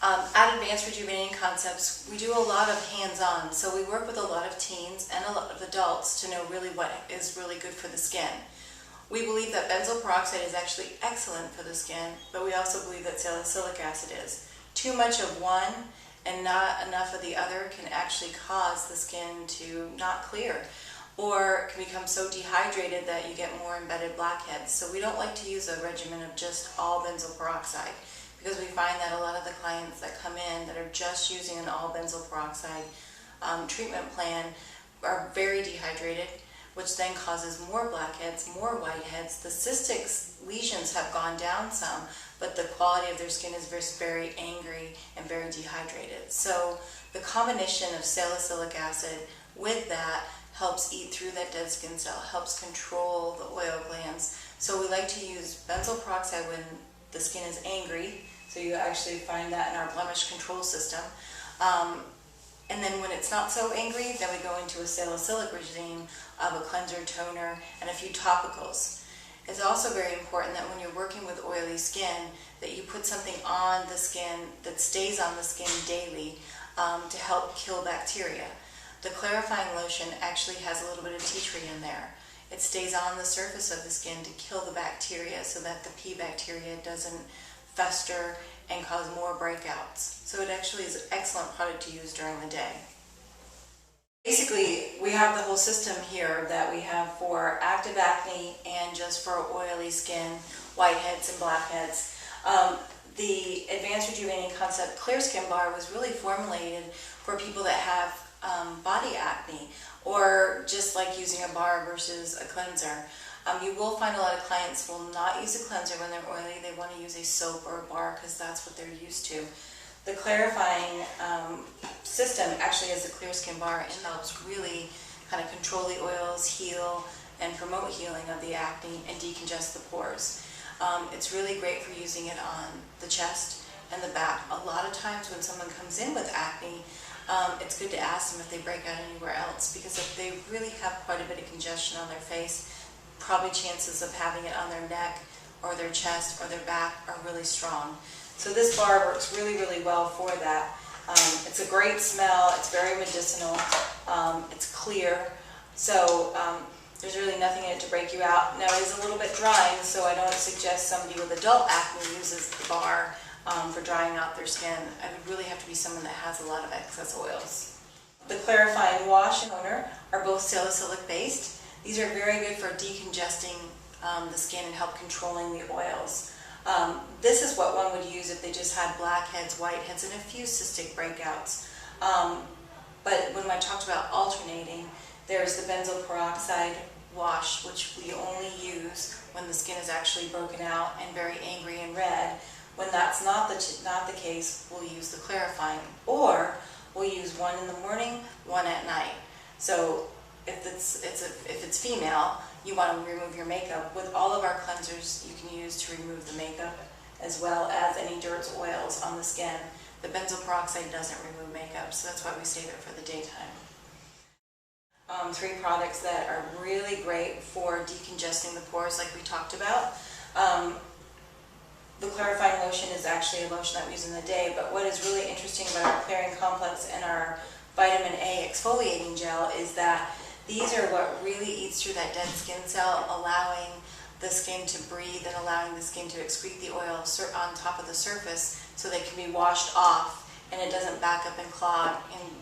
At Advanced Rejuvenating Concepts, we do a lot of hands-on, so we work with a lot of teens and a lot of adults to know really what is really good for the skin. We believe that benzoyl peroxide is actually excellent for the skin, but we also believe that salicylic acid is. Too much of one and not enough of the other can actually cause the skin to not clear, or can become so dehydrated that you get more embedded blackheads. So we don't like to use a regimen of just all benzoyl peroxide, because we find that a lot of the clients that come in that are just using an all benzoyl peroxide treatment plan are very dehydrated, which then causes more blackheads, more whiteheads. The cystic lesions have gone down some, but the quality of their skin is very angry and very dehydrated. So the combination of salicylic acid with that helps eat through that dead skin cell, helps control the oil glands. So we like to use benzoyl peroxide when the skin is angry. So you actually find that in our blemish control system. And then when it's not so angry, then we go into a salicylic regime of a cleanser, toner, and a few topicals. It's also very important that when you're working with oily skin, that you put something on the skin that stays on the skin daily to help kill bacteria. The clarifying lotion actually has a little bit of tea tree in there. It stays on the surface of the skin to kill the bacteria so that the P bacteria doesn't fester and cause more breakouts. So it actually is an excellent product to use during the day. Basically, we have the whole system here that we have for active acne and just for oily skin, whiteheads and blackheads. The Advanced Rejuvenating Concept Clear Skin Bar was really formulated for people that have body acne, or just like using a bar versus a cleanser. You will find a lot of clients will not use a cleanser when they're oily. They want to use a soap or a bar because that's what they're used to. The clarifying system actually is a clear skin bar and helps really kind of control the oils, heal, and promote healing of the acne and decongest the pores. It's really great for using it on the chest and the back. A lot of times when someone comes in with acne, it's good to ask them if they break out anywhere else, because if they really have quite a bit of congestion on their face, probably chances of having it on their neck or their chest or their back are really strong. So this bar works really well for that. It's a great smell, it's very medicinal, it's clear, so there's really nothing in it to break you out. Now it is a little bit drying, so I don't suggest somebody with adult acne uses the bar for drying out their skin. It would really have to be someone that has a lot of excess oils. The clarifying wash and toner are both salicylic based. These are very good for decongesting the skin and help controlling the oils. This is what one would use if they just had blackheads, whiteheads, and a few cystic breakouts. But when I talked about alternating, there's the benzoyl peroxide wash, which we only use when the skin is actually broken out and very angry and red. When that's not the case, we'll use the clarifying, or we'll use one in the morning, one at night. So if it's female, you want to remove your makeup. With all of our cleansers, you can use to remove the makeup as well as any dirt oils on the skin. The benzoyl peroxide doesn't remove makeup, so that's why we save it for the daytime. 3 products that are really great for decongesting the pores, like we talked about. The clarifying lotion is actually a lotion that we use in the day, but what is really interesting about our clearing complex and our vitamin A exfoliating gel is that these are what really eats through that dead skin cell, allowing the skin to breathe and allowing the skin to excrete the oil on top of the surface so they can be washed off and it doesn't back up and clog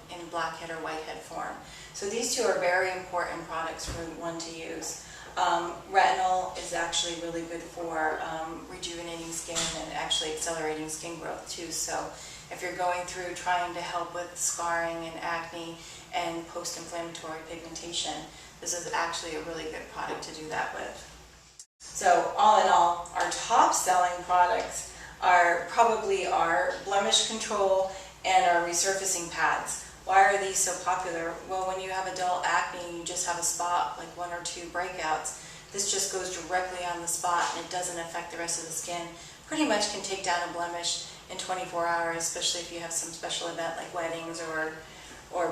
in blackhead or whitehead form. So these 2 are very important products for one to use. Retinol is actually really good for rejuvenating skin and actually accelerating skin growth too. So if you're going through trying to help with scarring and acne and post-inflammatory pigmentation, this is actually a really good product to do that with. So all in all, our top selling products are probably our blemish control and our resurfacing pads. Why are these so popular? Well, when you have adult acne and you just have a spot, like 1 or 2 breakouts, this just goes directly on the spot and it doesn't affect the rest of the skin. Pretty much can take down a blemish in 24 hours, especially if you have some special event like weddings or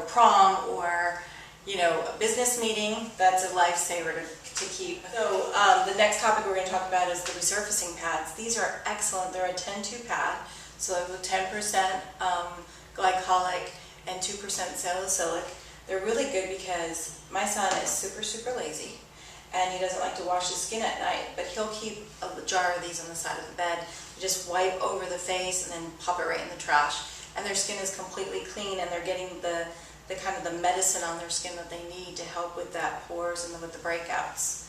prom or a business meeting. That's a lifesaver to keep. So the next topic we're going to talk about is the resurfacing pads. These are excellent. They're a 10-2 pad. So with 10% glycolic and 2% salicylic. They're really good because my son is super lazy and he doesn't like to wash his skin at night, but he'll keep a jar of these on the side of the bed. Just wipe over the face and then pop it right in the trash. And their skin is completely clean and they're getting the kind of the medicine on their skin that they need to help with that pores and with the breakouts.